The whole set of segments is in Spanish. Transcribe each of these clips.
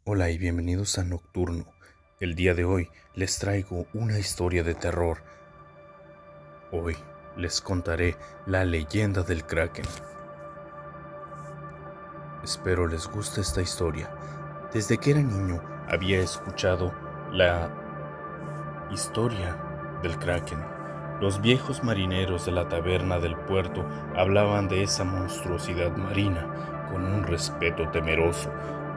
Hola y bienvenidos a Nocturno. El día de hoy les traigo una historia de terror. Hoy les contaré la leyenda del Kraken. Espero les guste esta historia. Desde que era niño había escuchado la historia del Kraken. Los viejos marineros de la taberna del puerto hablaban de esa monstruosidad marina con un respeto temeroso,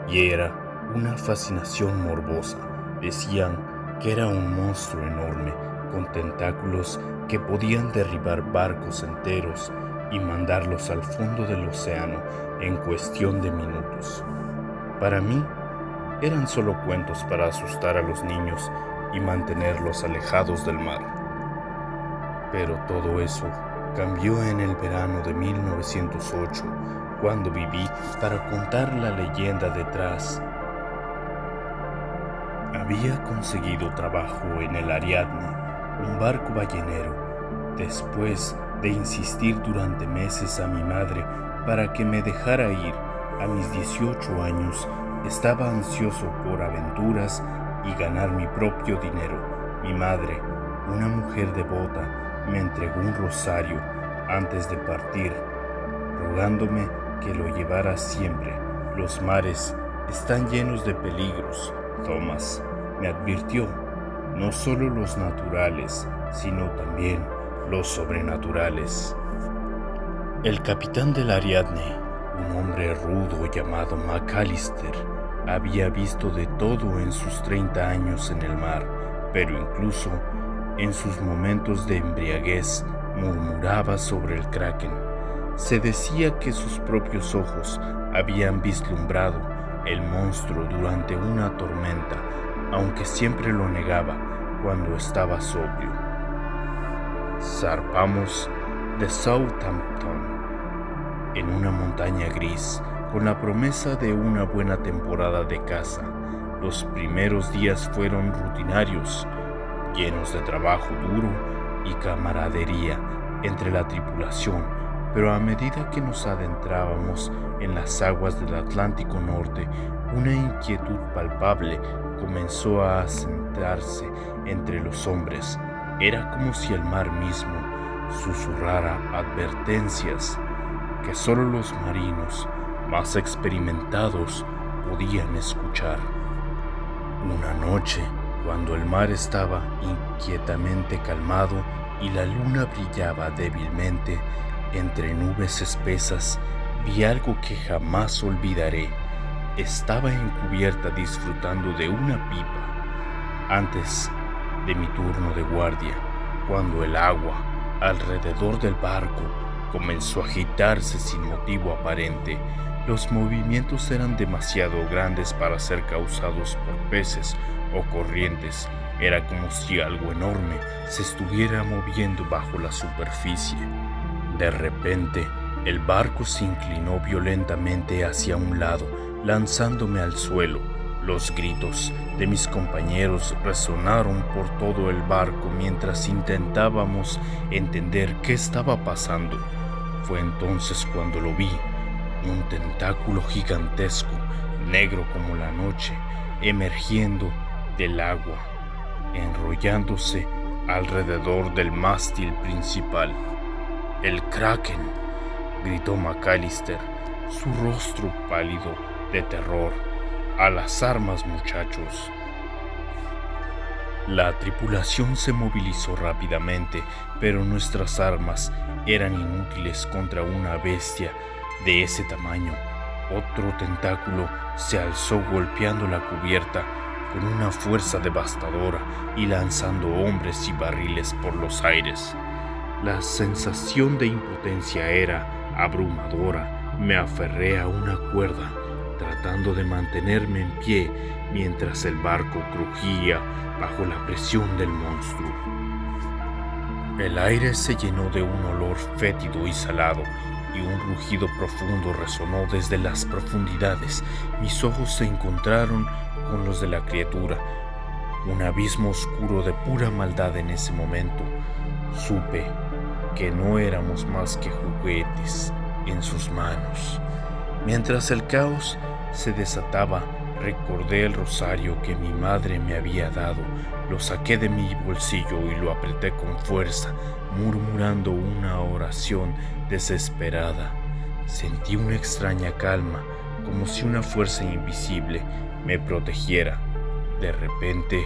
y era una fascinación morbosa. Decían que era un monstruo enorme, con tentáculos que podían derribar barcos enteros y mandarlos al fondo del océano en cuestión de minutos. Para mí, eran solo cuentos para asustar a los niños y mantenerlos alejados del mar. Pero todo eso cambió en el verano de 1908, cuando viví para contar la leyenda detrás. Había conseguido trabajo en el Ariadne, un barco ballenero, después de insistir durante meses a mi madre para que me dejara ir. A mis 18 años estaba ansioso por aventuras y ganar mi propio dinero. Mi madre, una mujer devota, me entregó un rosario antes de partir, rogándome que lo llevara siempre. Los mares están llenos de peligros, Thomas, me advirtió, no solo los naturales, sino también los sobrenaturales. El capitán del Ariadne, un hombre rudo llamado McAllister, había visto de todo en sus 30 años en el mar, pero incluso en sus momentos de embriaguez murmuraba sobre el Kraken. Se decía que sus propios ojos habían vislumbrado el monstruo durante una tormenta, aunque siempre lo negaba cuando estaba sobrio. Zarpamos de Southampton en una montaña gris, con la promesa de una buena temporada de caza. Los primeros días fueron rutinarios, llenos de trabajo duro y camaradería entre la tripulación, pero a medida que nos adentrábamos en las aguas del Atlántico Norte, una inquietud palpable comenzó a asentarse entre los hombres. Era como si el mar mismo susurrara advertencias que solo los marinos más experimentados podían escuchar. Una noche, cuando el mar estaba inquietamente calmado y la luna brillaba débilmente entre nubes espesas, vi algo que jamás olvidaré. Estaba en cubierta disfrutando de una pipa antes de mi turno de guardia, cuando el agua alrededor del barco comenzó a agitarse sin motivo aparente. Los movimientos eran demasiado grandes para ser causados por peces o corrientes. Era como si algo enorme se estuviera moviendo bajo la superficie. De repente, el barco se inclinó violentamente hacia un lado, lanzándome al suelo. Los gritos de mis compañeros resonaron por todo el barco mientras intentábamos entender qué estaba pasando. Fue entonces cuando lo vi, un tentáculo gigantesco, negro como la noche, emergiendo del agua, enrollándose alrededor del mástil principal. «¡El Kraken!», gritó McAllister, su rostro pálido de terror. «¡A las armas, muchachos!». La tripulación se movilizó rápidamente, pero nuestras armas eran inútiles contra una bestia de ese tamaño. Otro tentáculo se alzó golpeando la cubierta con una fuerza devastadora y lanzando hombres y barriles por los aires. La sensación de impotencia era abrumadora. Me aferré a una cuerda, tratando de mantenerme en pie mientras el barco crujía bajo la presión del monstruo. El aire se llenó de un olor fétido y salado, y un rugido profundo resonó desde las profundidades. Mis ojos se encontraron con los de la criatura, un abismo oscuro de pura maldad. En ese momento supe que no éramos más que juguetes en sus manos. Mientras el caos se desataba, Recordé el rosario que mi madre me había dado, lo saqué de mi bolsillo y lo apreté con fuerza, murmurando una oración desesperada. Sentí una extraña calma, como si una fuerza invisible me protegiera. De repente,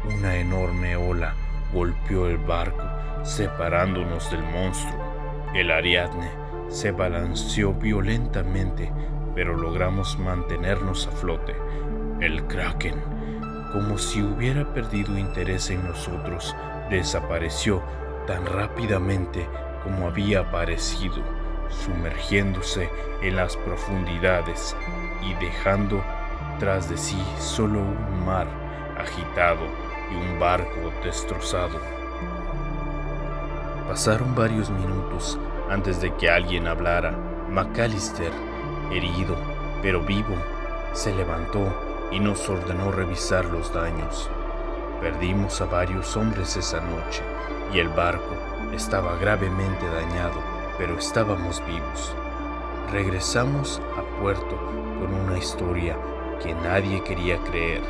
una enorme ola golpeó el barco, separándonos del monstruo. El Ariadne se balanceó violentamente, pero logramos mantenernos a flote. El Kraken, como si hubiera perdido interés en nosotros, desapareció tan rápidamente como había aparecido, sumergiéndose en las profundidades y dejando tras de sí solo un mar agitado y un barco destrozado. Pasaron varios minutos antes de que alguien hablara. McAllister, herido pero vivo, se levantó y nos ordenó revisar los daños. Perdimos a varios hombres esa noche y el barco estaba gravemente dañado, pero estábamos vivos. Regresamos a puerto con una historia que nadie quería creer.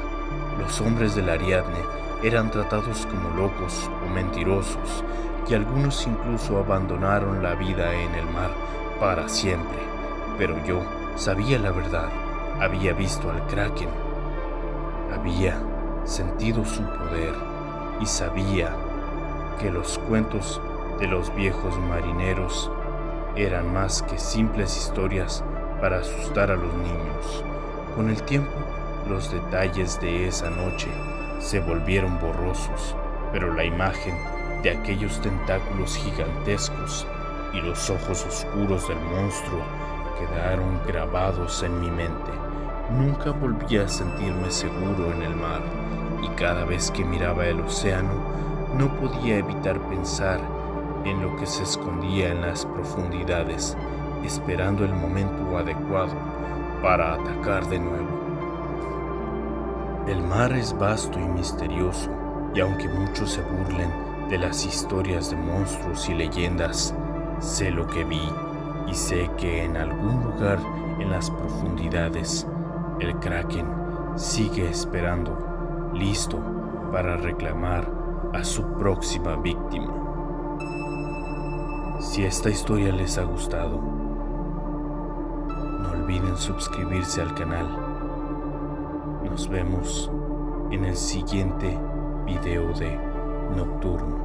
Los hombres del Ariadne eran tratados como locos o mentirosos, y algunos incluso abandonaron la vida en el mar para siempre. Pero yo sabía la verdad, había visto al Kraken, había sentido su poder y sabía que los cuentos de los viejos marineros eran más que simples historias para asustar a los niños. Con el tiempo, los detalles de esa noche se volvieron borrosos, pero la imagen de aquellos tentáculos gigantescos y los ojos oscuros del monstruo quedaron grabados en mi mente. Nunca volví a sentirme seguro en el mar, y cada vez que miraba el océano no podía evitar pensar en lo que se escondía en las profundidades, esperando el momento adecuado para atacar de nuevo. El mar es vasto y misterioso, y aunque muchos se burlen de las historias de monstruos y leyendas, sé lo que vi y sé que en algún lugar en las profundidades el Kraken sigue esperando, listo para reclamar a su próxima víctima. Si esta historia les ha gustado, no olviden suscribirse al canal. Nos vemos en el siguiente video de Nocturno.